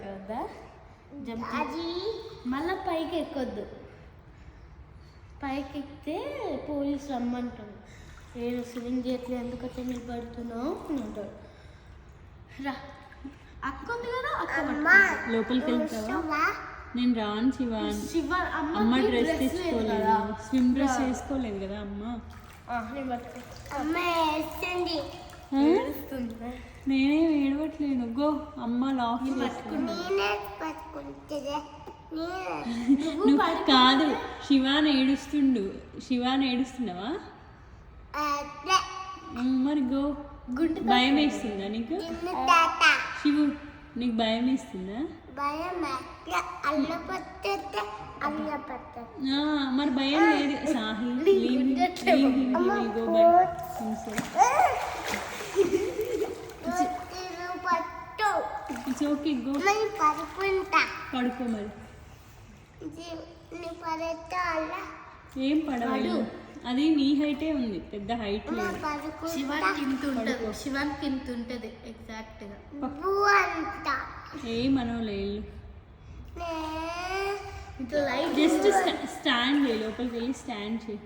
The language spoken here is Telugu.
కదా అది మళ్ళీ పైకి ఎక్కొద్దు. పైకి ఎక్కితే పోలీసు రమ్మంటాడు. నేను స్విమ్మింగ్ చేయట్లేదు ఎందుకంటే మీరు పడుతున్నావు అని అంటాడు. రా అక్క ఉంది కదా, అక్క లోపలికి వెళ్తావా? నేను రాను శివ. అమ్మ డ్రెస్ తెచ్చుకోలేదు, స్విమ్ డ్రెస్ వేసుకోలేదు కదా అమ్మ. నేనేం ఏడవట్లేదు. గో అమ్మ లాక్ నువ్వు కాదు. శివాన్ ఏడుస్తున్నావా? మరి గో. భయం వేస్తుందా నీకు? శివు నీకు భయం వేస్తుందా? మరి భయం లేదు సాహిల్. పడుకో మరి. ఏం పడవడు, అది నీ హైటే ఉంది, పెద్ద హైట్ లేదు. శివానికి ఇంత ఉంటుంది ఎగ్జాక్ట్ గా. ఏమనోలేదు. జస్ట్ స్టాండ్ చేయి, లోపలికి వెళ్ళి స్టాండ్ చేయి.